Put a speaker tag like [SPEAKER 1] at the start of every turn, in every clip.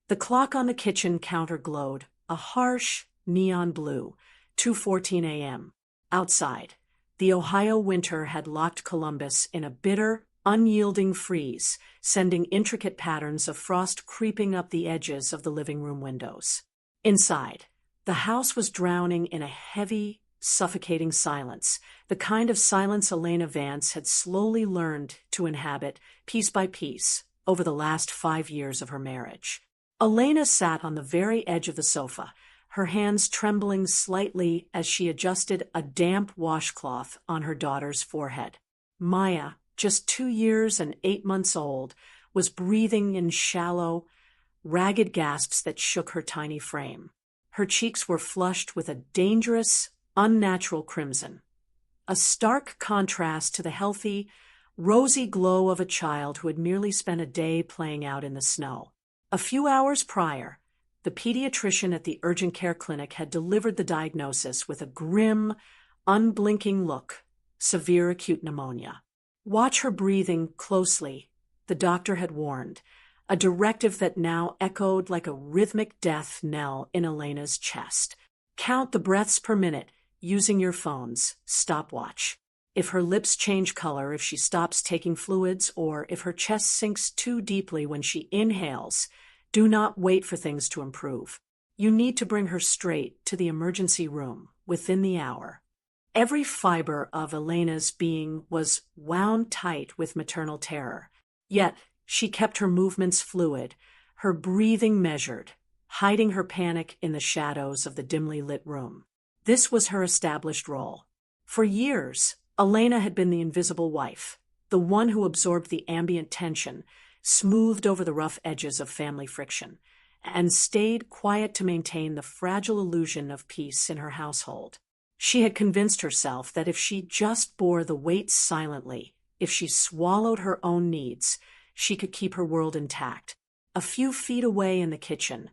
[SPEAKER 1] The clock on the kitchen counter glowed, a harsh, neon blue, 2:14 a.m. Outside, the Ohio winter had locked Columbus in a bitter, unyielding freeze, sending intricate patterns of frost creeping up the edges of the living room windows. Inside, the house was drowning in a heavy, suffocating silence, the kind of silence Elena Vance had slowly learned to inhabit piece by piece over the last 5 years of her marriage. Elena sat on the very edge of the sofa, her hands trembling slightly as she adjusted a damp washcloth on her daughter's forehead. Maya, just 2 years and 8 months old, was breathing in shallow, ragged gasps that shook her tiny frame. Her cheeks were flushed with a dangerous, unnatural crimson, a stark contrast to the healthy, rosy glow of a child who had merely spent a day playing out in the snow. A few hours prior, the pediatrician at the urgent care clinic had delivered the diagnosis with a grim, unblinking look: severe acute pneumonia. Watch her breathing closely, the doctor had warned, a directive that now echoed like a rhythmic death knell in Elena's chest. Count the breaths per minute, using your phone's stopwatch. If her lips change color, if she stops taking fluids, or if her chest sinks too deeply when she inhales, do not wait for things to improve. You need to bring her straight to the emergency room within the hour. Every fiber of Elena's being was wound tight with maternal terror. Yet she kept her movements fluid, her breathing measured, hiding her panic in the shadows of the dimly lit room. This was her established role. For years, Elena had been the invisible wife, the one who absorbed the ambient tension, smoothed over the rough edges of family friction, and stayed quiet to maintain the fragile illusion of peace in her household. She had convinced herself that if she just bore the weight silently, if she swallowed her own needs, she could keep her world intact. A few feet away in the kitchen,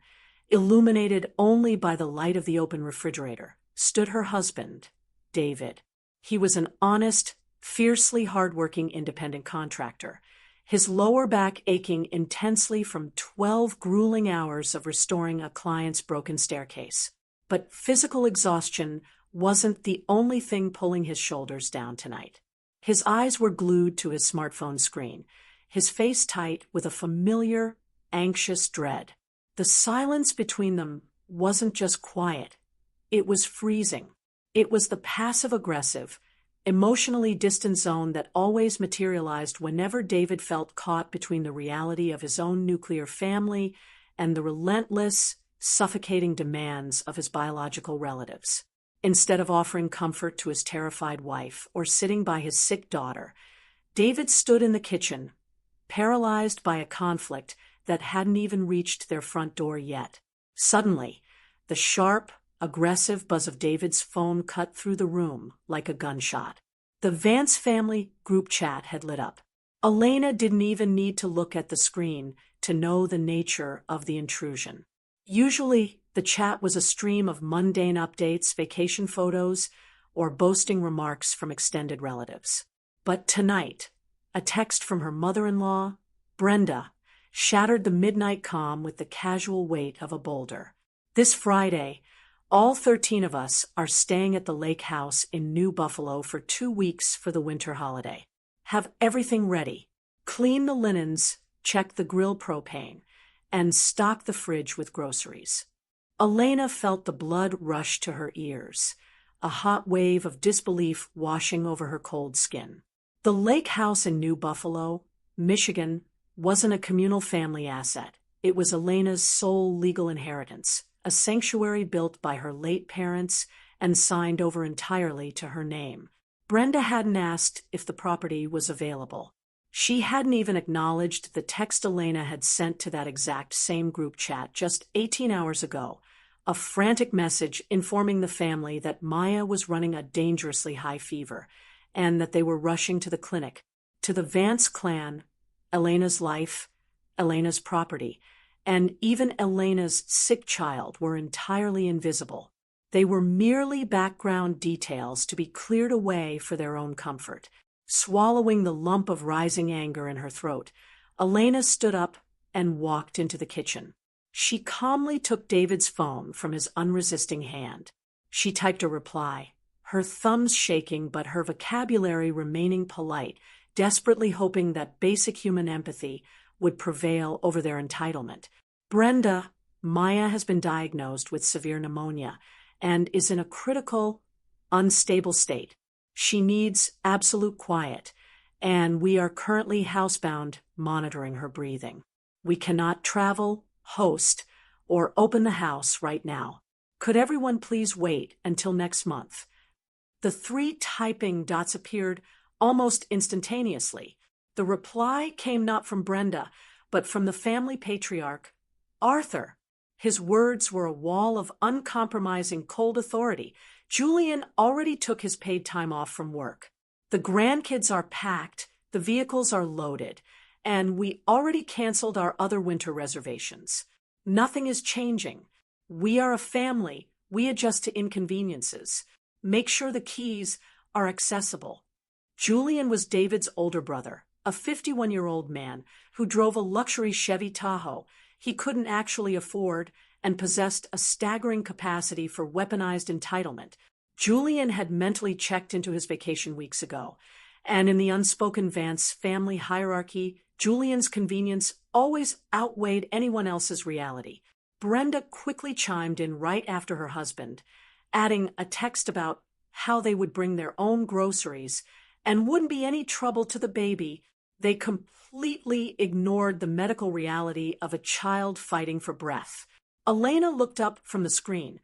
[SPEAKER 1] illuminated only by the light of the open refrigerator, stood her husband, David. He was an honest, fiercely hardworking independent contractor, his lower back aching intensely from 12 grueling hours of restoring a client's broken staircase. But physical exhaustion wasn't the only thing pulling his shoulders down tonight. His eyes were glued to his smartphone screen, his face tight with a familiar, anxious dread. The silence between them wasn't just quiet, it was freezing. It was the passive-aggressive, emotionally distant zone that always materialized whenever David felt caught between the reality of his own nuclear family and the relentless, suffocating demands of his biological relatives. Instead of offering comfort to his terrified wife or sitting by his sick daughter, David stood in the kitchen, paralyzed by a conflict that hadn't even reached their front door yet. Suddenly, the sharp, aggressive buzz of David's phone cut through the room like a gunshot. The Vance family group chat had lit up. Elena didn't even need to look at the screen to know the nature of the intrusion. Usually, the chat was a stream of mundane updates, vacation photos, or boasting remarks from extended relatives. But tonight, a text from her mother-in-law, Brenda, shattered the midnight calm with the casual weight of a boulder. This Friday, all 13 of us are staying at the lake house in New Buffalo for 2 weeks for the winter holiday. Have everything ready. Clean the linens, check the grill propane, and stock the fridge with groceries. Elena felt the blood rush to her ears, a hot wave of disbelief washing over her cold skin. The lake house in New Buffalo, Michigan, wasn't a communal family asset. It was Elena's sole legal inheritance, a sanctuary built by her late parents and signed over entirely to her name. Brenda hadn't asked if the property was available. She hadn't even acknowledged the text Elena had sent to that exact same group chat just 18 hours ago, a frantic message informing the family that Maya was running a dangerously high fever and that they were rushing to the clinic. To the Vance clan, Elena's life, Elena's property, and even Elena's sick child were entirely invisible. They were merely background details to be cleared away for their own comfort. Swallowing the lump of rising anger in her throat, Elena stood up and walked into the kitchen. She calmly took David's phone from his unresisting hand. She typed a reply, her thumbs shaking but her vocabulary remaining polite, desperately hoping that basic human empathy would prevail over their entitlement. Brenda, Maya has been diagnosed with severe pneumonia and is in a critical, unstable state. She needs absolute quiet, and we are currently housebound monitoring her breathing. We cannot travel, host, or open the house right now. Could everyone please wait until next month? The three typing dots appeared almost instantaneously. The reply came not from Brenda, but from the family patriarch, Arthur. His words were a wall of uncompromising cold authority. Julian already took his paid time off from work. The grandkids are packed, the vehicles are loaded, and we already canceled our other winter reservations. Nothing is changing. We are a family. We adjust to inconveniences. Make sure the keys are accessible. Julian was David's older brother, a 51-year-old man who drove a luxury Chevy Tahoe he couldn't actually afford and possessed a staggering capacity for weaponized entitlement. Julian had mentally checked into his vacation weeks ago, and in the unspoken Vance family hierarchy, Julian's convenience always outweighed anyone else's reality. Brenda quickly chimed in right after her husband, adding a text about how they would bring their own groceries and wouldn't be any trouble to the baby. They completely ignored the medical reality of a child fighting for breath. Elena looked up from the screen,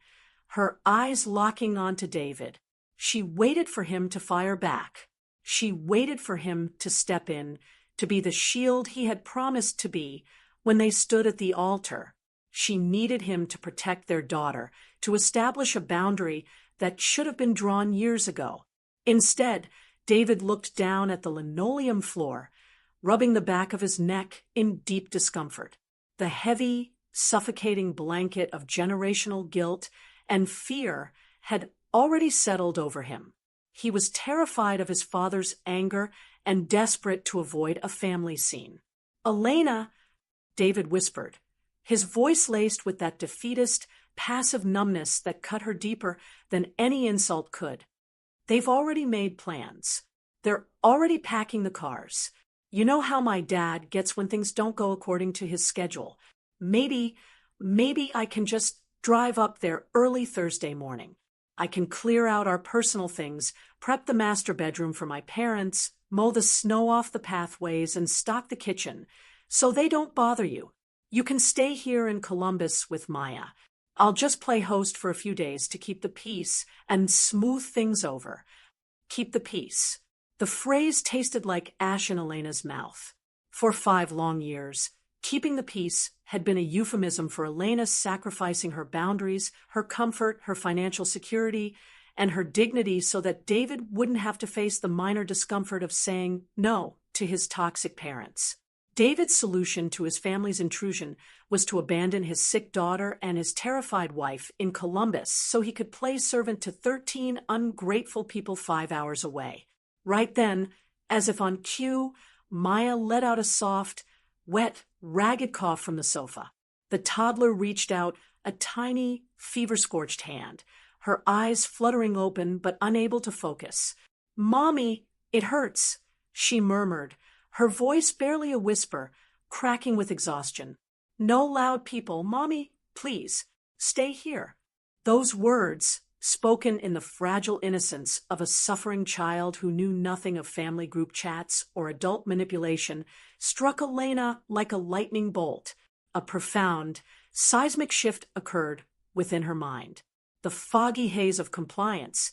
[SPEAKER 1] her eyes locking onto David. She waited for him to fire back. She waited for him to step in, to be the shield he had promised to be when they stood at the altar. She needed him to protect their daughter, to establish a boundary that should have been drawn years ago. Instead, David looked down at the linoleum floor, rubbing the back of his neck in deep discomfort. The heavy, suffocating blanket of generational guilt and fear had already settled over him. He was terrified of his father's anger and desperate to avoid a family scene. "Elena," David whispered, his voice laced with that defeatist, passive numbness that cut her deeper than any insult could. "They've already made plans. They're already packing the cars. You know how my dad gets when things don't go according to his schedule. Maybe I can just drive up there early Thursday morning. I can clear out our personal things, prep the master bedroom for my parents, mow the snow off the pathways, and stock the kitchen, so they don't bother you. You can stay here in Columbus with Maya. I'll just play host for a few days to keep the peace and smooth things over. Keep the peace." The phrase tasted like ash in Elena's mouth. For 5 long years, keeping the peace had been a euphemism for Elena sacrificing her boundaries, her comfort, her financial security, and her dignity so that David wouldn't have to face the minor discomfort of saying no to his toxic parents. David's solution to his family's intrusion was to abandon his sick daughter and his terrified wife in Columbus so he could play servant to 13 ungrateful people 5 hours away. Right then, as if on cue, Maya let out a soft, wet, ragged cough from the sofa. The toddler reached out a tiny, fever-scorched hand, her eyes fluttering open but unable to focus. "Mommy, it hurts," she murmured, her voice barely a whisper, cracking with exhaustion. "No loud people. Mommy, please, stay here." Those words, spoken in the fragile innocence of a suffering child who knew nothing of family group chats or adult manipulation, struck Elena like a lightning bolt. A profound, seismic shift occurred within her mind. The foggy haze of compliance,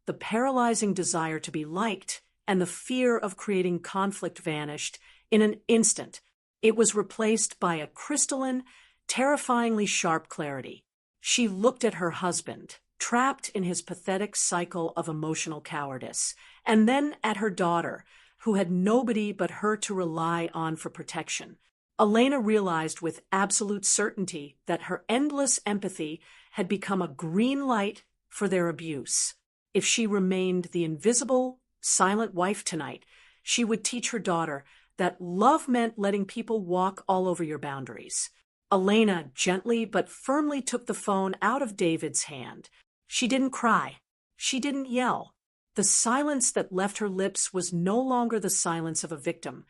[SPEAKER 1] the paralyzing desire to be liked, and the fear of creating conflict vanished in an instant. It was replaced by a crystalline, terrifyingly sharp clarity. She looked at her husband, trapped in his pathetic cycle of emotional cowardice, and then at her daughter, who had nobody but her to rely on for protection. Elena realized with absolute certainty that her endless empathy had become a green light for their abuse. If she remained the invisible, silent wife tonight, she would teach her daughter that love meant letting people walk all over your boundaries. Elena gently but firmly took the phone out of David's hand. She didn't cry. She didn't yell. The silence that left her lips was no longer the silence of a victim.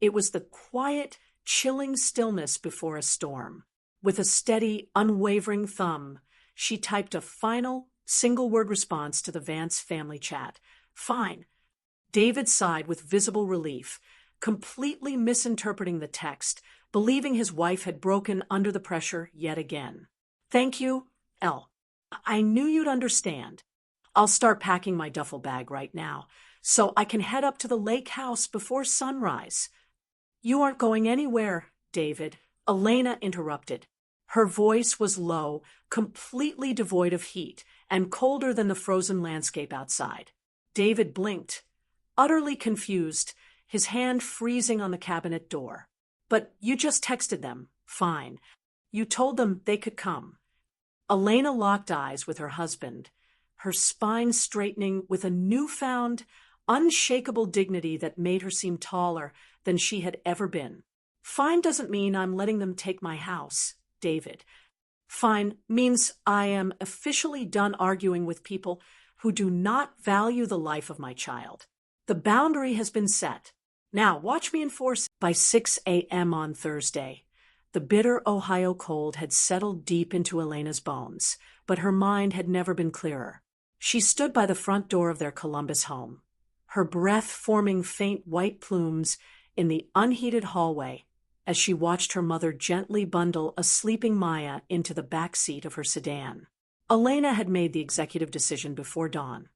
[SPEAKER 1] It was the quiet, chilling stillness before a storm. With a steady, unwavering thumb, she typed a final, single-word response to the Vance family chat. "Fine." David sighed with visible relief, completely misinterpreting the text, believing his wife had broken under the pressure yet again. "Thank you, L. I knew you'd understand. I'll start packing my duffel bag right now, so I can head up to the lake house before sunrise." "You aren't going anywhere, David," Elena interrupted. Her voice was low, completely devoid of heat, and colder than the frozen landscape outside. David blinked, utterly confused, his hand freezing on the cabinet door. "But you just texted them. Fine. You told them they could come." Elena locked eyes with her husband, her spine straightening with a newfound, unshakable dignity that made her seem taller than she had ever been. "Fine doesn't mean I'm letting them take my house, David. Fine means I am officially done arguing with people who do not value the life of my child. The boundary has been set. Now watch me enforce it." By 6 a.m. on Thursday, the bitter Ohio cold had settled deep into Elena's bones, but her mind had never been clearer. She stood by the front door of their Columbus home, her breath forming faint white plumes in the unheated hallway as she watched her mother gently bundle a sleeping Maya into the back seat of her sedan. Elena had made the executive decision before dawn.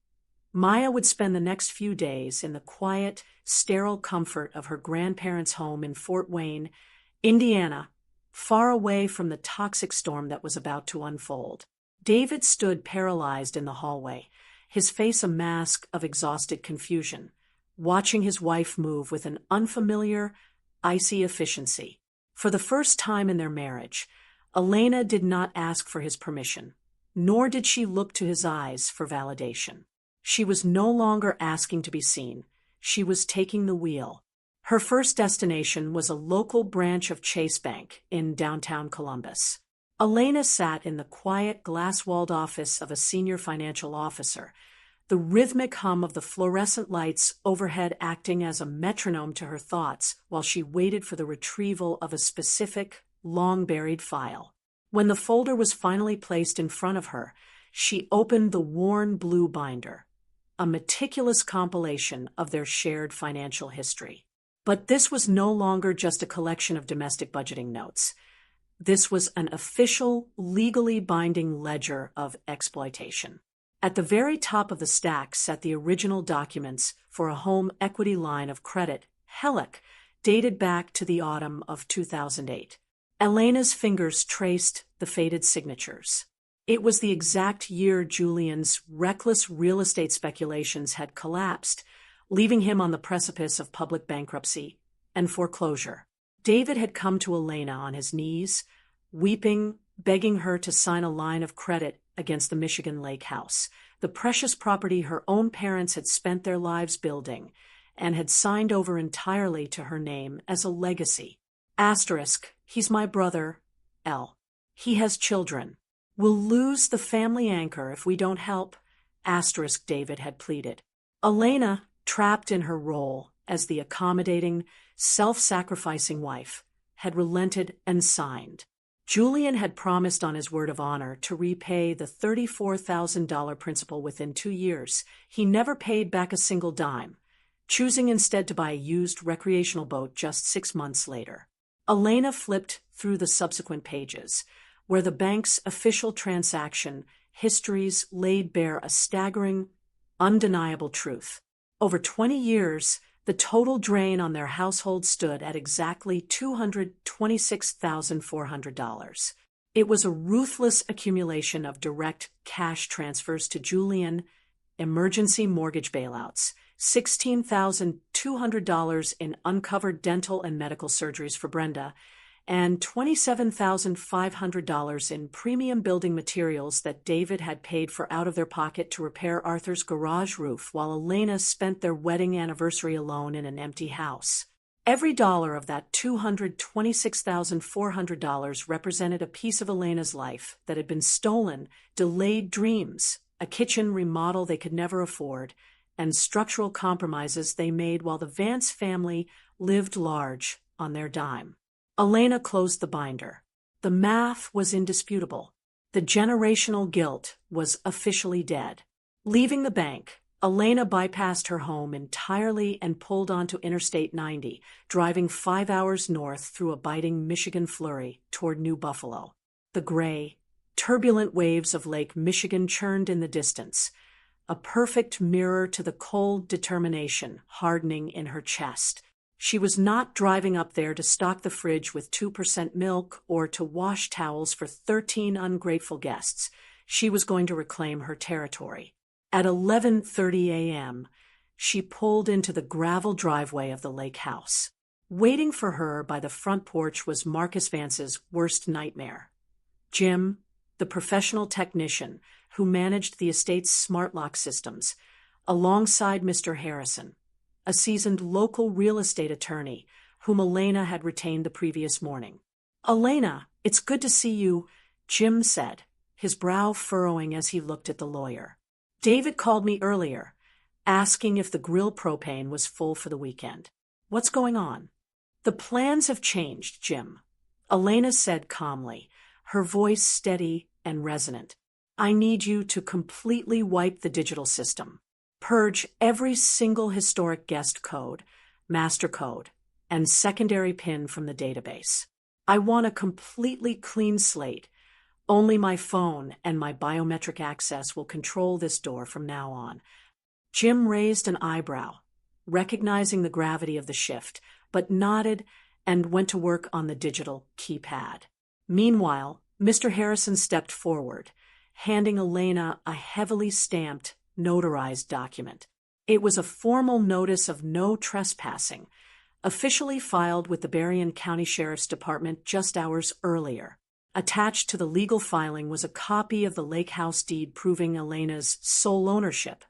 [SPEAKER 1] Maya would spend the next few days in the quiet, sterile comfort of her grandparents' home in Fort Wayne, Indiana, far away from the toxic storm that was about to unfold. David stood paralyzed in the hallway, his face a mask of exhausted confusion, watching his wife move with an unfamiliar, icy efficiency. For the first time in their marriage, Elena did not ask for his permission, nor did she look to his eyes for validation. She was no longer asking to be seen. She was taking the wheel. Her first destination was a local branch of Chase Bank in downtown Columbus. Elena sat in the quiet, glass-walled office of a senior financial officer, the rhythmic hum of the fluorescent lights overhead acting as a metronome to her thoughts while she waited for the retrieval of a specific, long-buried file. When the folder was finally placed in front of her, she opened the worn blue binder, a meticulous compilation of their shared financial history. But this was no longer just a collection of domestic budgeting notes. This was an official, legally binding ledger of exploitation. At the very top of the stack sat the original documents for a home equity line of credit, HELEC, dated back to the autumn of 2008. Elena's fingers traced the faded signatures. It was the exact year Julian's reckless real estate speculations had collapsed, leaving him on the precipice of public bankruptcy and foreclosure. David had come to Elena on his knees, weeping, begging her to sign a line of credit against the Michigan Lake House, the precious property her own parents had spent their lives building and had signed over entirely to her name as a legacy. Asterisk, he's my brother, L. He has children. We'll lose the family anchor if we don't help, asterisk, David had pleaded. Elena, trapped in her role as the accommodating, self-sacrificing wife, had relented and signed. Julian had promised on his word of honor to repay the $34,000 principal within 2 years. He never paid back a single dime, choosing instead to buy a used recreational boat just 6 months later. Elena flipped through the subsequent pages, where the bank's official transaction histories laid bare a staggering, undeniable truth. Over 20 years, the total drain on their household stood at exactly $226,400. It was a ruthless accumulation of direct cash transfers to Julian, emergency mortgage bailouts, $16,200 in uncovered dental and medical surgeries for Brenda, and $27,500 in premium building materials that David had paid for out of their pocket to repair Arthur's garage roof while Elena spent their wedding anniversary alone in an empty house. Every dollar of that $226,400 represented a piece of Elena's life that had been stolen, delayed dreams, a kitchen remodel they could never afford, and structural compromises they made while the Vance family lived large on their dime. Elena closed the binder. The math was indisputable. The generational guilt was officially dead. Leaving the bank, Elena bypassed her home entirely and pulled onto Interstate 90, driving 5 hours north through a biting Michigan flurry toward New Buffalo. The gray, turbulent waves of Lake Michigan churned in the distance, a perfect mirror to the cold determination hardening in her chest. She was not driving up there to stock the fridge with 2% milk or to wash towels for 13 ungrateful guests. She was going to reclaim her territory. At 11:30 a.m., she pulled into the gravel driveway of the lake house. Waiting for her by the front porch was Marcus Vance's worst nightmare. Jim, the professional technician who managed the estate's smart lock systems, alongside Mr. Harrison, a seasoned local real estate attorney whom Elena had retained the previous morning. "Elena, it's good to see you," Jim said, his brow furrowing as he looked at the lawyer. "David called me earlier, asking if the grill propane was full for the weekend. What's going on?" "The plans have changed, Jim," Elena said calmly, her voice steady and resonant. "I need you to completely wipe the digital system. Purge every single historic guest code, master code, and secondary PIN from the database. I want a completely clean slate. Only my phone and my biometric access will control this door from now on." Jim raised an eyebrow, recognizing the gravity of the shift, but nodded and went to work on the digital keypad. Meanwhile, Mr. Harrison stepped forward, handing Elena a heavily stamped, notarized document. It was a formal notice of no trespassing, officially filed with the Berrien County Sheriff's Department just hours earlier. Attached to the legal filing was a copy of the lake house deed proving Elena's sole ownership,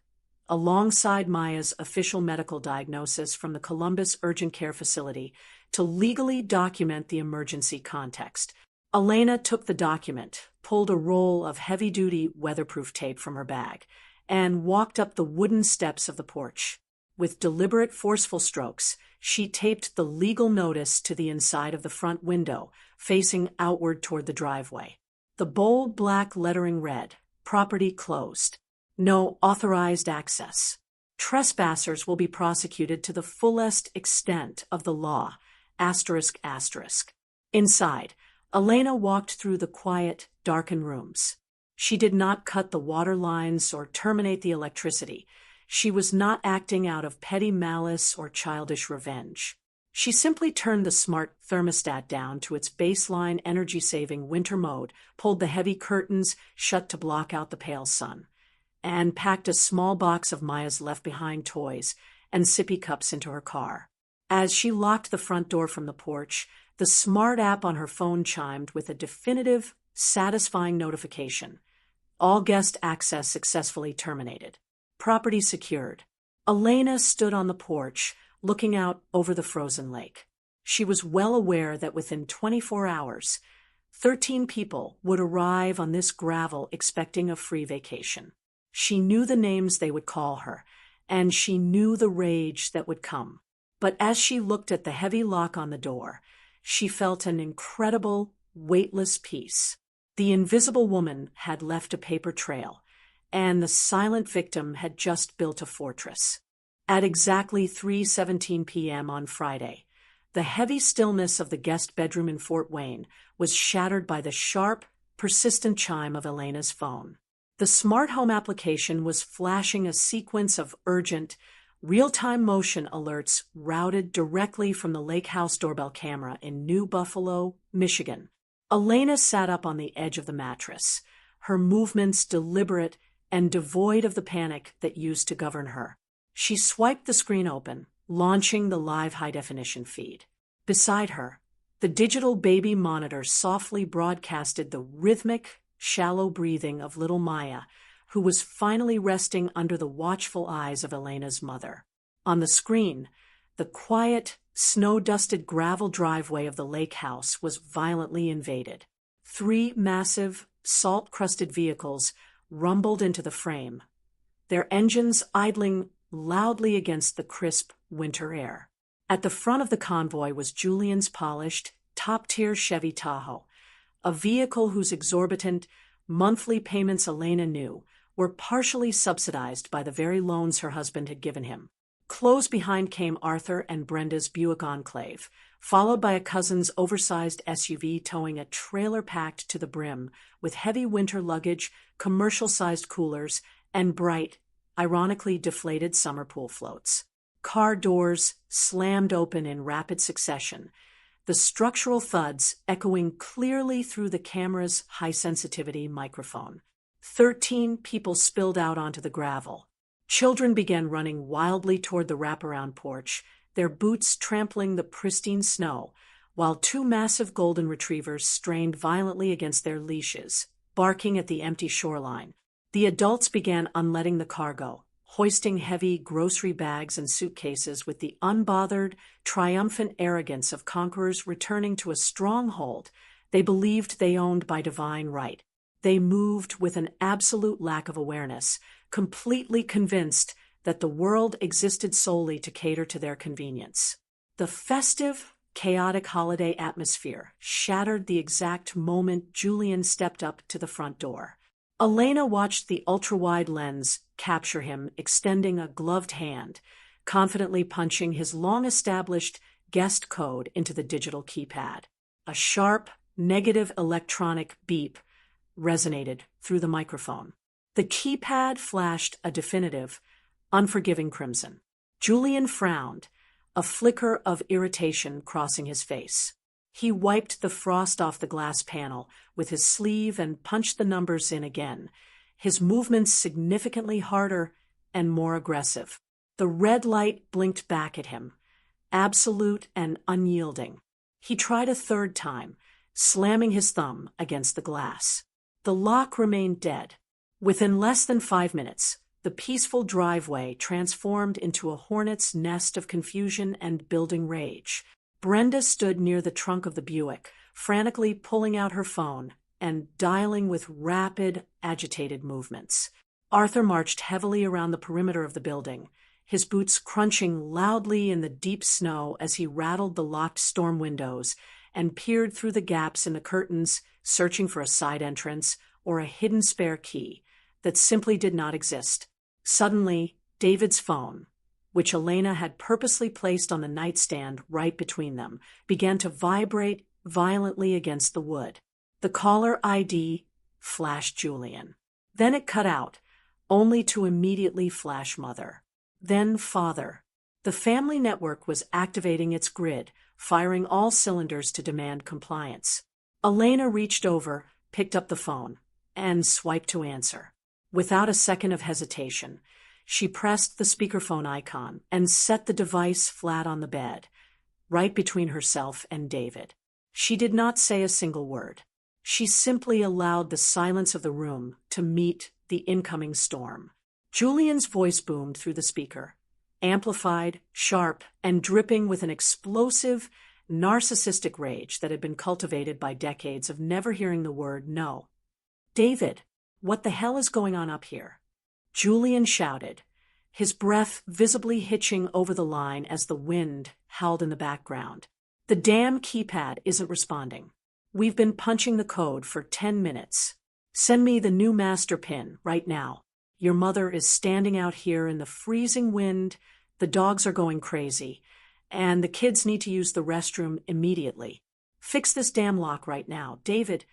[SPEAKER 1] alongside Maya's official medical diagnosis from the Columbus Urgent Care Facility to legally document the emergency context. Elena took the document, pulled a roll of heavy-duty weatherproof tape from her bag, and walked up the wooden steps of the porch. With deliberate, forceful strokes, she taped the legal notice to the inside of the front window, facing outward toward the driveway. The bold black lettering read, "Property closed. No authorized access. Trespassers will be prosecuted to the fullest extent of the law. ****. Inside, Elena walked through the quiet, darkened rooms. She did not cut the water lines or terminate the electricity. She was not acting out of petty malice or childish revenge. She simply turned the smart thermostat down to its baseline energy-saving winter mode, pulled the heavy curtains shut to block out the pale sun, and packed a small box of Maya's left-behind toys and sippy cups into her car. As she locked the front door from the porch, the smart app on her phone chimed with a definitive, satisfying notification. All guest access successfully terminated. Property secured. Elena stood on the porch, looking out over the frozen lake. She was well aware that within 24 hours, 13 people would arrive on this gravel expecting a free vacation. She knew the names they would call her, and she knew the rage that would come. But as she looked at the heavy lock on the door, she felt an incredible, weightless peace. The invisible woman had left a paper trail, and the silent victim had just built a fortress. At exactly 3:17 p.m. on Friday, the heavy stillness of the guest bedroom in Fort Wayne was shattered by the sharp, persistent chime of Elena's phone. The smart home application was flashing a sequence of urgent, real-time motion alerts routed directly from the lake house doorbell camera in New Buffalo, Michigan. Elena sat up on the edge of the mattress, her movements deliberate and devoid of the panic that used to govern her. She swiped the screen open, launching the live high-definition feed. Beside her, the digital baby monitor softly broadcasted the rhythmic, shallow breathing of little Maya, who was finally resting under the watchful eyes of Elena's mother. On the screen, the The quiet, snow-dusted gravel driveway of the lake house was violently invaded. 3 massive, salt-crusted vehicles rumbled into the frame, their engines idling loudly against the crisp winter air. At the front of the convoy was Julian's polished, top-tier Chevy Tahoe, a vehicle whose exorbitant, monthly payments Elena knew were partially subsidized by the very loans her husband had given him. Close behind came Arthur and Brenda's Buick Enclave, followed by a cousin's oversized SUV towing a trailer packed to the brim with heavy winter luggage, commercial-sized coolers, and bright, ironically deflated summer pool floats. Car doors slammed open in rapid succession, the structural thuds echoing clearly through the camera's high-sensitivity microphone. 13 people spilled out onto the gravel. Children began running wildly toward the wraparound porch, their boots trampling the pristine snow, while 2 massive golden retrievers strained violently against their leashes, barking at the empty shoreline. The adults began unletting the cargo, hoisting heavy grocery bags and suitcases with the unbothered, triumphant arrogance of conquerors returning to a stronghold they believed they owned by divine right. They moved with an absolute lack of awareness, completely convinced that the world existed solely to cater to their convenience. The festive, chaotic holiday atmosphere shattered the exact moment Julian stepped up to the front door. Elena watched the ultra-wide lens capture him, extending a gloved hand, confidently punching his long-established guest code into the digital keypad. A sharp, negative electronic beep resonated through the microphone. The keypad flashed a definitive, unforgiving crimson. Julian frowned, a flicker of irritation crossing his face. He wiped the frost off the glass panel with his sleeve and punched the numbers in again, his movements significantly harder and more aggressive. The red light blinked back at him, absolute and unyielding. He tried a third time, slamming his thumb against the glass. The lock remained dead. Within less than 5 minutes, the peaceful driveway transformed into a hornet's nest of confusion and building rage. Brenda stood near the trunk of the Buick, frantically pulling out her phone and dialing with rapid, agitated movements. Arthur marched heavily around the perimeter of the building, his boots crunching loudly in the deep snow as he rattled the locked storm windows and peered through the gaps in the curtains, searching for a side entrance or a hidden spare key that simply did not exist. Suddenly, David's phone, which Elena had purposely placed on the nightstand right between them, began to vibrate violently against the wood. The caller ID flashed Julian. Then it cut out, only to immediately flash mother. Then father. The family network was activating its grid, firing all cylinders to demand compliance. Elena reached over, picked up the phone, and swiped to answer. Without a second of hesitation, she pressed the speakerphone icon and set the device flat on the bed, right between herself and David. She did not say a single word. She simply allowed the silence of the room to meet the incoming storm. Julian's voice boomed through the speaker, amplified, sharp, and dripping with an explosive, narcissistic rage that had been cultivated by decades of never hearing the word no. "David, what the hell is going on up here?" Julian shouted, his breath visibly hitching over the line as the wind howled in the background. "The damn keypad isn't responding. We've been punching the code for 10 minutes. Send me the new master pin right now. Your mother is standing out here in the freezing wind, the dogs are going crazy, and the kids need to use the restroom immediately. Fix this damn lock right now, David."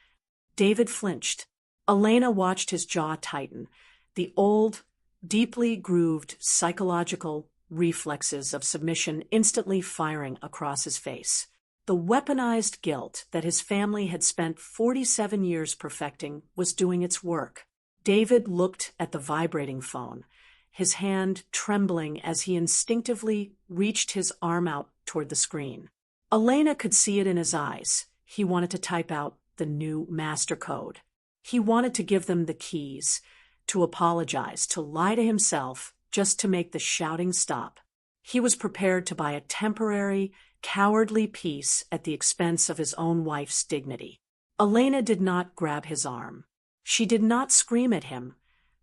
[SPEAKER 1] David flinched. Elena watched his jaw tighten, the old, deeply grooved psychological reflexes of submission instantly firing across his face. The weaponized guilt that his family had spent 47 years perfecting was doing its work. David looked at the vibrating phone, his hand trembling as he instinctively reached his arm out toward the screen. Elena could see it in his eyes. He wanted to type out the new master code. He wanted to give them the keys, to apologize, to lie to himself, just to make the shouting stop. He was prepared to buy a temporary, cowardly peace at the expense of his own wife's dignity. Elena did not grab his arm. She did not scream at him,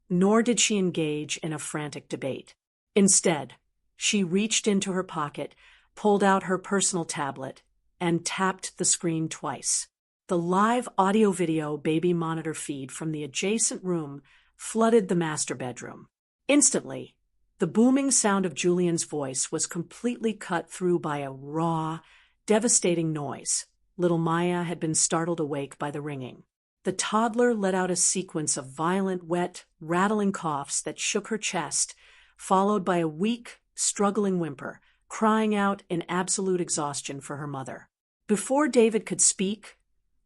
[SPEAKER 1] nor did she engage in a frantic debate. Instead, she reached into her pocket, pulled out her personal tablet, and tapped the screen twice. The live audio-video baby monitor feed from the adjacent room flooded the master bedroom. Instantly, the booming sound of Julian's voice was completely cut through by a raw, devastating noise. Little Maya had been startled awake by the ringing. The toddler let out a sequence of violent, wet, rattling coughs that shook her chest, followed by a weak, struggling whimper, crying out in absolute exhaustion for her mother. Before David could speak,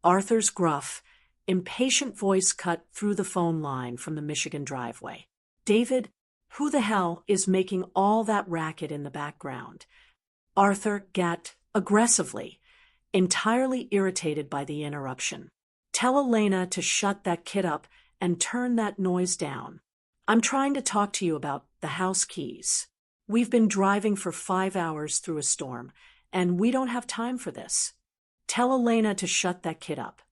[SPEAKER 1] Arthur's gruff, impatient voice cut through the phone line from the Michigan driveway. "David, who the hell is making all that racket in the background?" Arthur gasped aggressively, entirely irritated by the interruption. "Tell Elena to shut that kid up and turn that noise down. I'm trying to talk to you about the house keys. We've been driving for 5 hours through a storm, and we don't have time for this. Tell Elena to shut that kid up."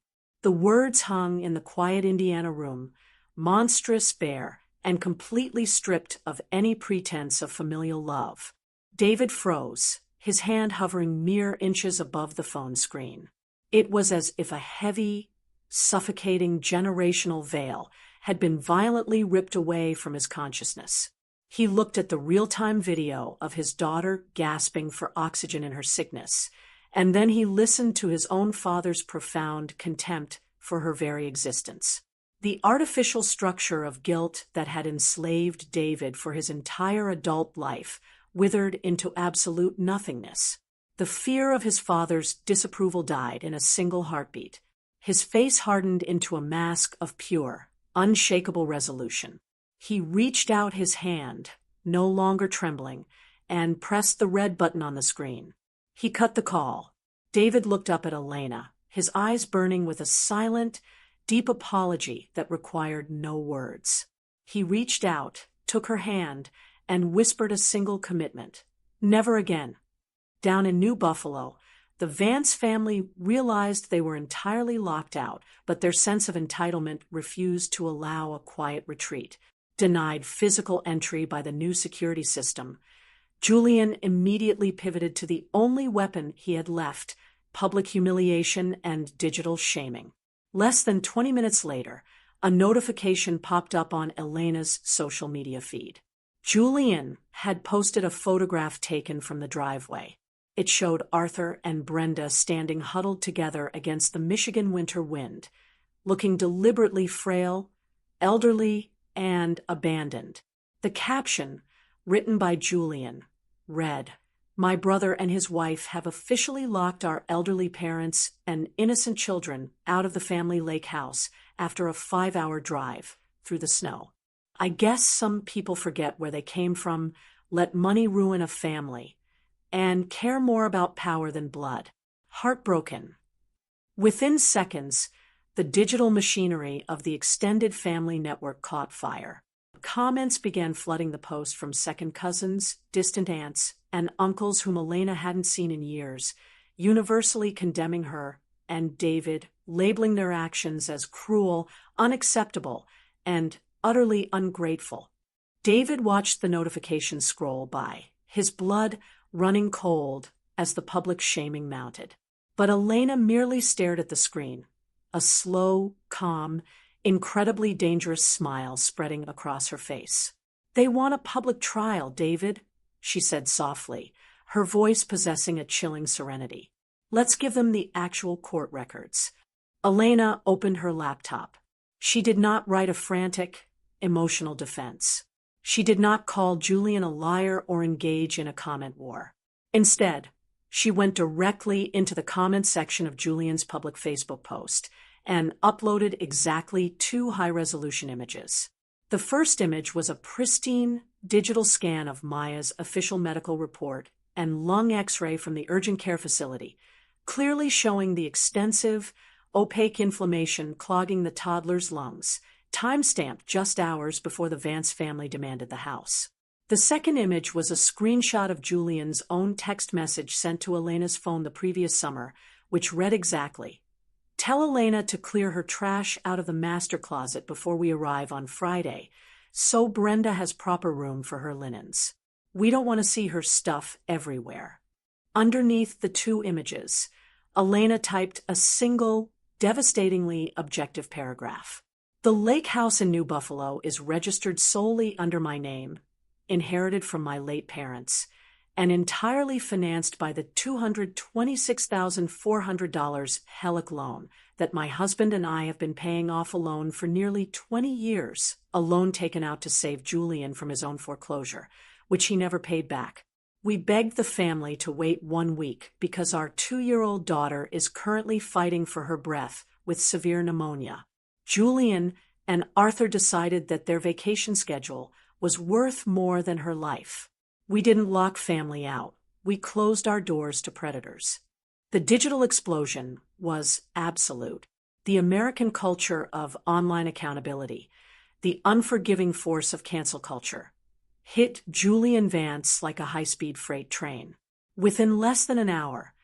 [SPEAKER 1] The words hung in the quiet Indiana room, monstrous, bare, and completely stripped of any pretense of familial love. David froze, his hand hovering mere inches above the phone screen. It was as if a heavy, suffocating generational veil had been violently ripped away from his consciousness. He looked at the real-time video of his daughter gasping for oxygen in her sickness, and then he listened to his own father's profound contempt for her very existence. The artificial structure of guilt that had enslaved David for his entire adult life withered into absolute nothingness. The fear of his father's disapproval died in a single heartbeat. His face hardened into a mask of pure, unshakable resolution. He reached out his hand, no longer trembling, and pressed the red button on the screen. He cut the call. David looked up at Elena, his eyes burning with a silent, deep apology that required no words. He reached out, took her hand, and whispered a single commitment: never again. Down in New Buffalo, the Vance family realized they were entirely locked out, but their sense of entitlement refused to allow a quiet retreat. Denied physical entry by the new security system, Julian immediately pivoted to the only weapon he had left: public humiliation and digital shaming. Less than 20 minutes later, a notification popped up on Elena's social media feed. Julian had posted a photograph taken from the driveway. It showed Arthur and Brenda standing huddled together against the Michigan winter wind, looking deliberately frail, elderly, and abandoned. The caption, written by Julian, read, "My brother and his wife have officially locked our elderly parents and innocent children out of the family lake house after a 5-hour drive through the snow. I guess some people forget where they came from, let money ruin a family, and care more about power than blood. Heartbroken." Within seconds, the digital machinery of the extended family network caught fire. Comments began flooding the post from second cousins, distant aunts, and uncles whom Elena hadn't seen in years, universally condemning her and David, labeling their actions as cruel, unacceptable, and utterly ungrateful. David watched the notifications scroll by, his blood running cold as the public shaming mounted. But Elena merely stared at the screen, a slow, calm, incredibly dangerous smile spreading across her face. "They want a public trial, David," she said softly, her voice possessing a chilling serenity. "Let's give them the actual court records." Elena opened her laptop. She did not write a frantic, emotional defense. She did not call Julian a liar or engage in a comment war. Instead, she went directly into the comment section of Julian's public Facebook post and uploaded exactly 2 high-resolution images. The first image was a pristine digital scan of Maya's official medical report and lung X-ray from the urgent care facility, clearly showing the extensive, opaque inflammation clogging the toddler's lungs, time-stamped just hours before the Vance family demanded the house. The second image was a screenshot of Julian's own text message sent to Elena's phone the previous summer, which read exactly, "Tell Elena to clear her trash out of the master closet before we arrive on Friday, so Brenda has proper room for her linens. We don't want to see her stuff everywhere." Underneath the two images, Elena typed a single, devastatingly objective paragraph. "The lake house in New Buffalo is registered solely under my name, inherited from my late parents, and entirely financed by the $226,400 HELOC loan that my husband and I have been paying off alone for nearly 20 years, a loan taken out to save Julian from his own foreclosure, which he never paid back. We begged the family to wait 1 week because our 2-year-old daughter is currently fighting for her breath with severe pneumonia. Julian and Arthur decided that their vacation schedule was worth more than her life. We didn't lock family out. We closed our doors to predators." The digital explosion was absolute. The American culture of online accountability, the unforgiving force of cancel culture, hit Julian Vance like a high-speed freight train. Within less than an hour,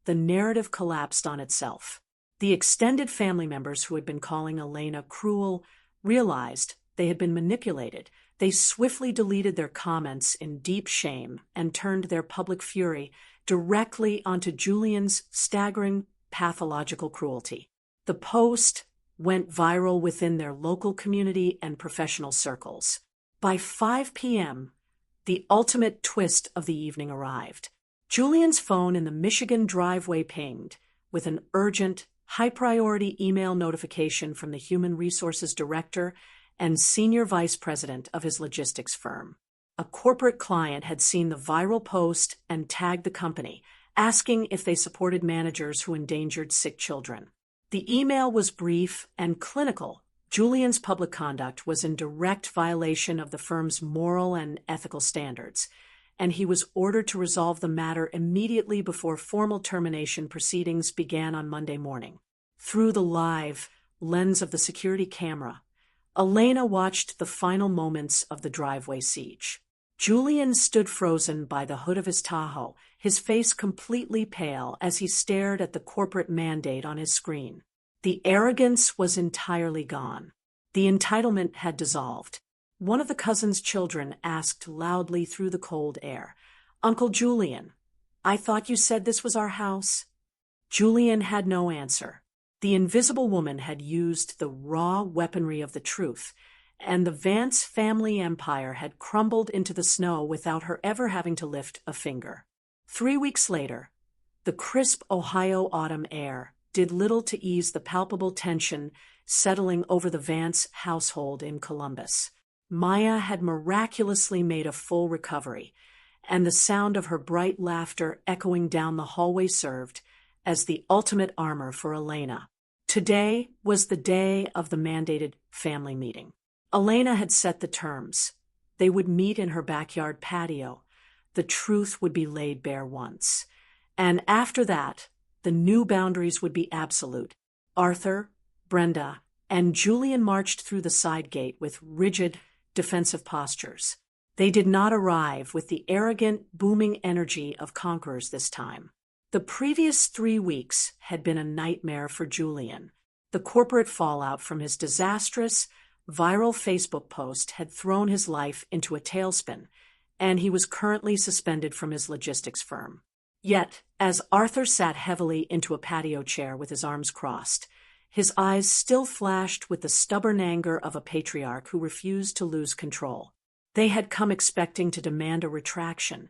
[SPEAKER 1] the narrative collapsed on itself. The extended family members who had been calling Elena cruel realized they had been manipulated. They swiftly deleted their comments in deep shame and turned their public fury directly onto Julian's staggering pathological cruelty. The post went viral within their local community and professional circles. By 5 p.m., the ultimate twist of the evening arrived. Julian's phone in the Michigan driveway pinged with an urgent, high-priority email notification from the Human Resources Director and Senior Vice President of his logistics firm. A corporate client had seen the viral post and tagged the company, asking if they supported managers who endangered sick children. The email was brief and clinical. Julian's public conduct was in direct violation of the firm's moral and ethical standards, and he was ordered to resolve the matter immediately before formal termination proceedings began on Monday morning. Through the live lens of the security camera, Elena watched the final moments of the driveway siege. Julian stood frozen by the hood of his Tahoe, his face completely pale as he stared at the corporate mandate on his screen. The arrogance was entirely gone. The entitlement had dissolved. One of the cousin's children asked loudly through the cold air, "Uncle Julian, I thought you said this was our house?" Julian had no answer. The invisible woman had used the raw weaponry of the truth, and the Vance family empire had crumbled into the snow without her ever having to lift a finger. 3 weeks later, the crisp Ohio autumn air did little to ease the palpable tension settling over the Vance household in Columbus. Maya had miraculously made a full recovery, and the sound of her bright laughter echoing down the hallway served as the ultimate armor for Elena. Today was the day of the mandated family meeting. Elena had set the terms. They would meet in her backyard patio. The truth would be laid bare once. And after that, the new boundaries would be absolute. Arthur, Brenda, and Julian marched through the side gate with rigid, defensive postures. They did not arrive with the arrogant, booming energy of conquerors this time. The previous 3 weeks had been a nightmare for Julian. The corporate fallout from his disastrous, viral Facebook post had thrown his life into a tailspin, and he was currently suspended from his logistics firm. Yet, as Arthur sat heavily into a patio chair with his arms crossed, his eyes still flashed with the stubborn anger of a patriarch who refused to lose control. They had come expecting to demand a retraction,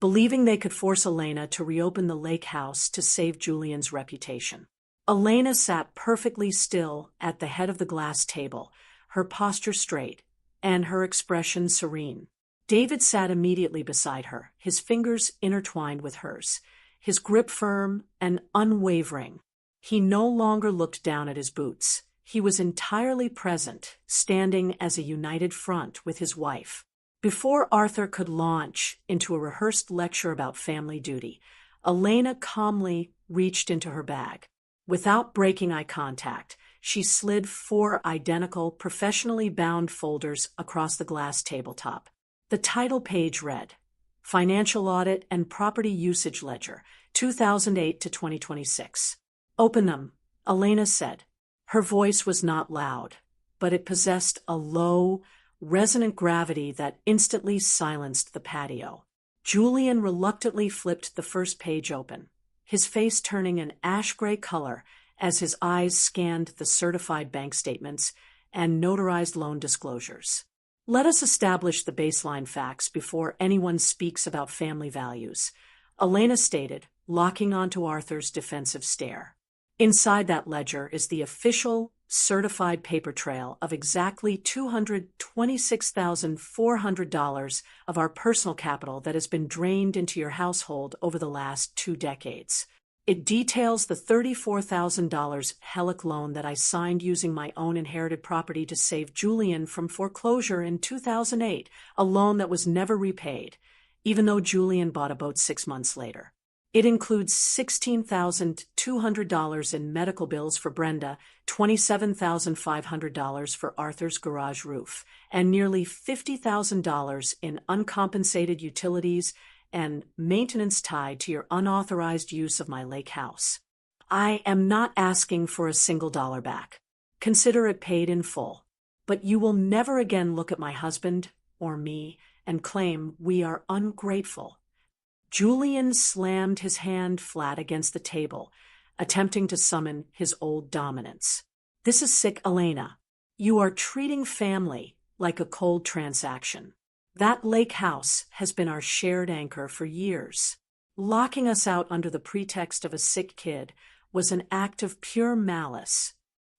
[SPEAKER 1] believing they could force Elena to reopen the lake house to save Julian's reputation. Elena sat perfectly still at the head of the glass table, her posture straight, and her expression serene. David sat immediately beside her, his fingers intertwined with hers, his grip firm and unwavering. He no longer looked down at his boots. He was entirely present, standing as a united front with his wife. Before Arthur could launch into a rehearsed lecture about family duty, Elena calmly reached into her bag. Without breaking eye contact, she slid 4 identical, professionally bound folders across the glass tabletop. The title page read, Financial Audit and Property Usage Ledger, 2008 to 2026. Open them, Elena said. Her voice was not loud, but it possessed a low, resonant gravity that instantly silenced the patio. Julian reluctantly flipped the first page open, his face turning an ash-gray color as his eyes scanned the certified bank statements and notarized loan disclosures. Let us establish the baseline facts before anyone speaks about family values, Elena stated, locking onto Arthur's defensive stare. Inside that ledger is the official, certified paper trail of exactly $226,400 of our personal capital that has been drained into your household over the last 2 decades. It details the $34,000 HELOC loan that I signed using my own inherited property to save Julian from foreclosure in 2008, a loan that was never repaid, even though Julian bought a boat 6 months later. It includes $16,200 in medical bills for Brenda, $27,500 for Arthur's garage roof, and nearly $50,000 in uncompensated utilities and maintenance tied to your unauthorized use of my lake house. I am not asking for a single dollar back. Consider it paid in full. But you will never again look at my husband or me and claim we are ungrateful. Julian slammed his hand flat against the table, attempting to summon his old dominance. This is sick, Elena. You are treating family like a cold transaction. That lake house has been our shared anchor for years. Locking us out under the pretext of a sick kid was an act of pure malice.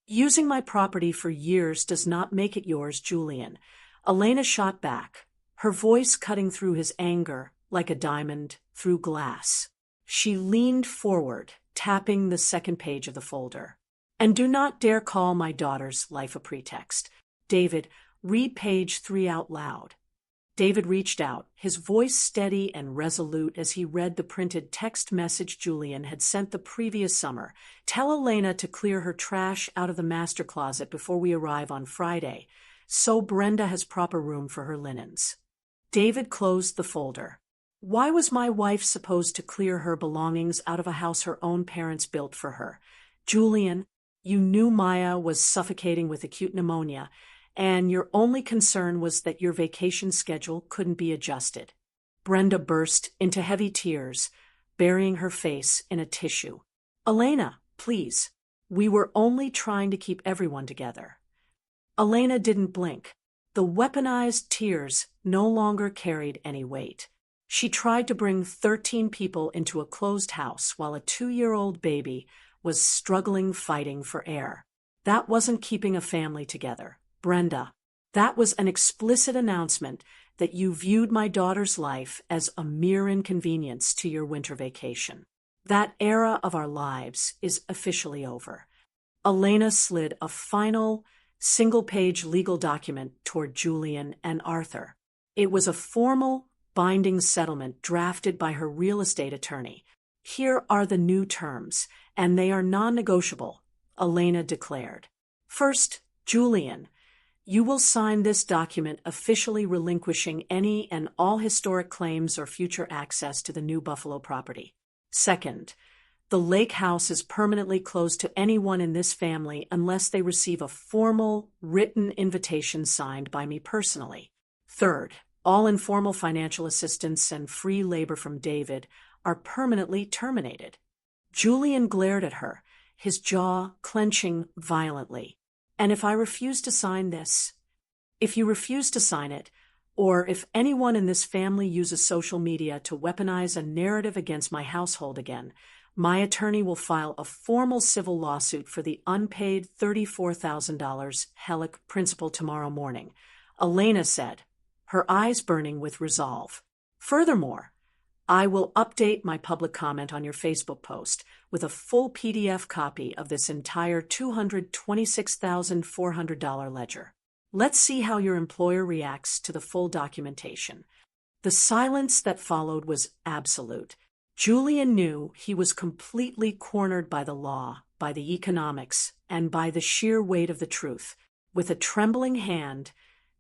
[SPEAKER 1] Using my property for years does not make it yours, Julian. Elena shot back, her voice cutting through his anger like a diamond through glass. She leaned forward, tapping the second page of the folder. And do not dare call my daughter's life a pretext. David, read page 3 out loud. David reached out, his voice steady and resolute as he read the printed text message Julian had sent the previous summer. Tell Elena to clear her trash out of the master closet before we arrive on Friday, so Brenda has proper room for her linens. David closed the folder. Why was my wife supposed to clear her belongings out of a house her own parents built for her? Julian, you knew Maya was suffocating with acute pneumonia, and your only concern was that your vacation schedule couldn't be adjusted. Brenda burst into heavy tears, burying her face in a tissue. Elena, please. We were only trying to keep everyone together. Elena didn't blink. The weaponized tears no longer carried any weight. She tried to bring 13 people into a closed house while a 2-year-old baby was struggling fighting for air. That wasn't keeping a family together. Brenda, that was an explicit announcement that you viewed my daughter's life as a mere inconvenience to your winter vacation. That era of our lives is officially over. Elena slid a final, single-page legal document toward Julian and Arthur. It was a formal, binding settlement drafted by her real estate attorney. Here are the new terms, and they are non-negotiable, Elena declared. First, Julian, you will sign this document officially relinquishing any and all historic claims or future access to the New Buffalo property. Second, the lake house is permanently closed to anyone in this family unless they receive a formal, written invitation signed by me personally. Third, all informal financial assistance and free labor from David are permanently terminated. Julian glared at her, his jaw clenching violently. And if I refuse to sign this, if you refuse to sign it, or if anyone in this family uses social media to weaponize a narrative against my household again, my attorney will file a formal civil lawsuit for the unpaid $34,000 HELOC principal tomorrow morning, Elena said, her eyes burning with resolve. Furthermore, I will update my public comment on your Facebook post with a full PDF copy of this entire $226,400 ledger. Let's see how your employer reacts to the full documentation. The silence that followed was absolute. Julian knew he was completely cornered by the law, by the economics, and by the sheer weight of the truth. With a trembling hand,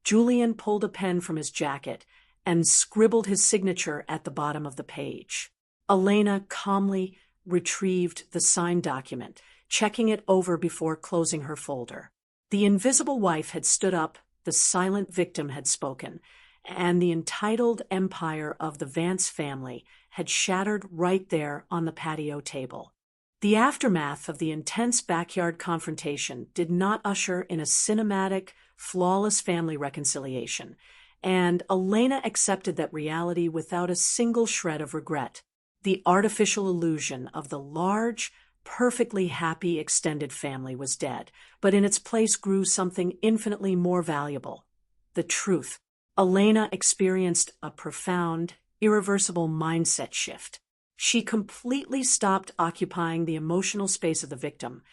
[SPEAKER 1] Julian pulled a pen from his jacket and scribbled his signature at the bottom of the page. Elena calmly retrieved the signed document, checking it over before closing her folder. The invisible wife had stood up, the silent victim had spoken, and the entitled empire of the Vance family had shattered right there on the patio table. The aftermath of the intense backyard confrontation did not usher in a cinematic, flawless family reconciliation, and Elena accepted that reality without a single shred of regret. The artificial illusion of the large, perfectly happy extended family was dead, but in its place grew something infinitely more valuable: the truth. Elena experienced a profound, irreversible mindset shift. She completely stopped occupying the emotional space of the victim,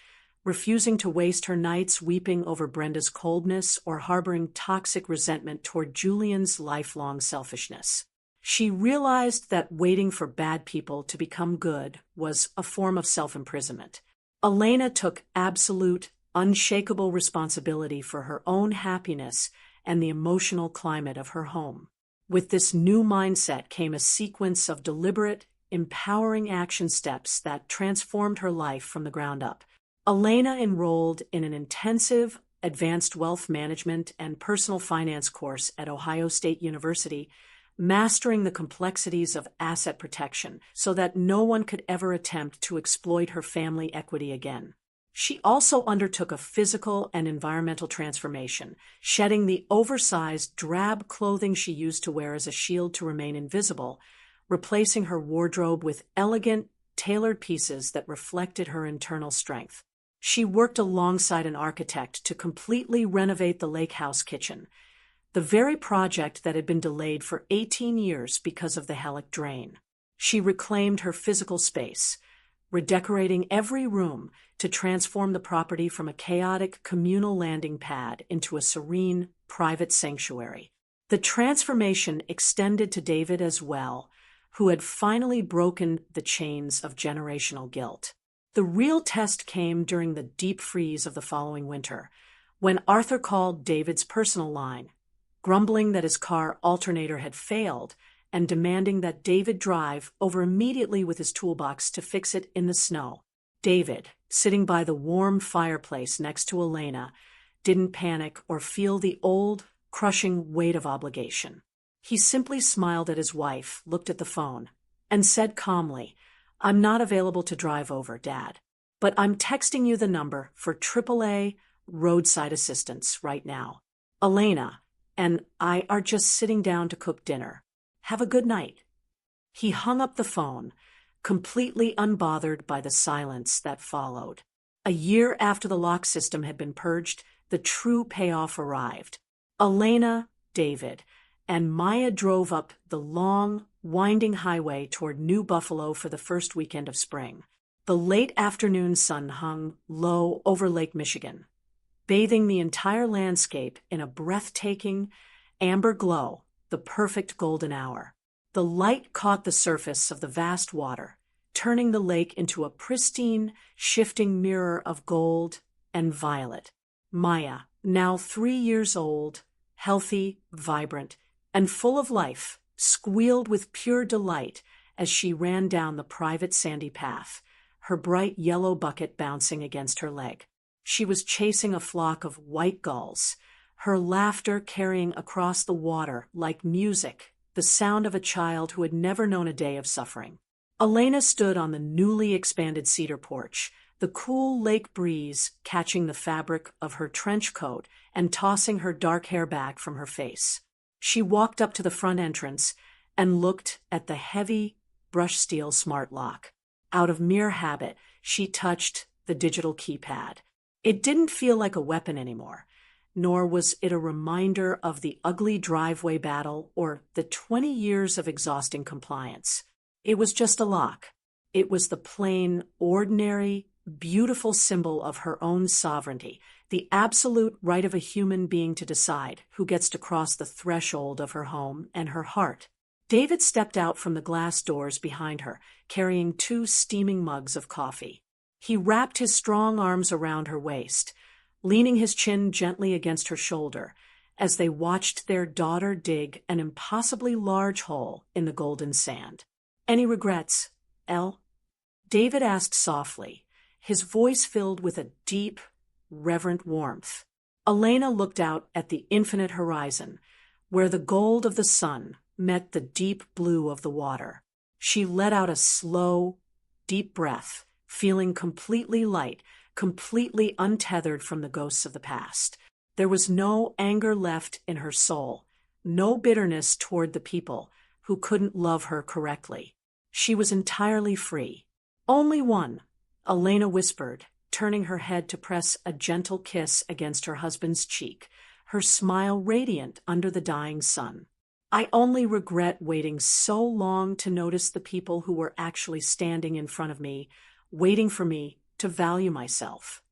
[SPEAKER 1] refusing to waste her nights weeping over Brenda's coldness or harboring toxic resentment toward Julian's lifelong selfishness. She realized that waiting for bad people to become good was a form of self-imprisonment. Elena took absolute, unshakable responsibility for her own happiness and the emotional climate of her home. With this new mindset came a sequence of deliberate, empowering action steps that transformed her life from the ground up. Elena enrolled in an intensive, advanced wealth management and personal finance course at Ohio State University, mastering the complexities of asset protection so that no one could ever attempt to exploit her family equity again. She also undertook a physical and environmental transformation, shedding the oversized, drab clothing she used to wear as a shield to remain invisible, replacing her wardrobe with elegant, tailored pieces that reflected her internal strength. She worked alongside an architect to completely renovate the lake house kitchen, the very project that had been delayed for 18 years because of the Hellick drain. She reclaimed her physical space, redecorating every room to transform the property from a chaotic communal landing pad into a serene, private sanctuary. The transformation extended to David as well, who had finally broken the chains of generational guilt. The real test came during the deep freeze of the following winter, when Arthur called David's personal line, grumbling that his car alternator had failed and demanding that David drive over immediately with his toolbox to fix it in the snow. David, sitting by the warm fireplace next to Elena, didn't panic or feel the old, crushing weight of obligation. He simply smiled at his wife, looked at the phone, and said calmly, "I'm not available to drive over, Dad, but I'm texting you the number for AAA roadside assistance right now. Elena and I are just sitting down to cook dinner. Have a good night." He hung up the phone, completely unbothered by the silence that followed. A year after the lock system had been purged, the true payoff arrived. Elena, David, and Maya drove up the long, winding highway toward New Buffalo for the first weekend of spring. The late afternoon sun hung low over Lake Michigan, bathing the entire landscape in a breathtaking amber glow, the perfect golden hour. The light caught the surface of the vast water, turning the lake into a pristine, shifting mirror of gold and violet. Maya, now 3 years old, healthy, vibrant, and full of life, squealed with pure delight as she ran down the private sandy path, her bright yellow bucket bouncing against her leg. She was chasing a flock of white gulls, her laughter carrying across the water like music, the sound of a child who had never known a day of suffering. Elena stood on the newly expanded cedar porch, the cool lake breeze catching the fabric of her trench coat and tossing her dark hair back from her face. She walked up to the front entrance and looked at the heavy brushed steel smart lock. Out of mere habit, she touched the digital keypad. It didn't feel like a weapon anymore, nor was it a reminder of the ugly driveway battle or the 20 years of exhausting compliance. It was just a lock. It was the plain, ordinary, beautiful symbol of her own sovereignty, the absolute right of a human being to decide who gets to cross the threshold of her home and her heart. David stepped out from the glass doors behind her, carrying 2 steaming mugs of coffee. He wrapped his strong arms around her waist, leaning his chin gently against her shoulder, as they watched their daughter dig an impossibly large hole in the golden sand. "Any regrets, Elle?" David asked softly, his voice filled with a deep, reverent warmth. Elena looked out at the infinite horizon, where the gold of the sun met the deep blue of the water. She let out a slow, deep breath, feeling completely light, completely untethered from the ghosts of the past. There was no anger left in her soul, no bitterness toward the people who couldn't love her correctly. She was entirely free. "Only one," Elena whispered, turning her head to press a gentle kiss against her husband's cheek, her smile radiant under the dying sun. "I only regret waiting so long to notice the people who were actually standing in front of me, waiting for me to value myself.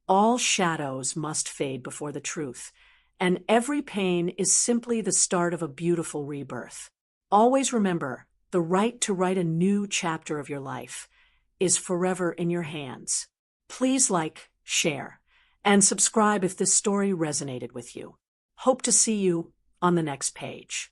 [SPEAKER 1] All shadows must fade before the truth, and every pain is simply the start of a beautiful rebirth. Always remember, the right to write a new chapter of your life is forever in your hands." Please like, share, and subscribe if this story resonated with you. Hope to see you on the next page.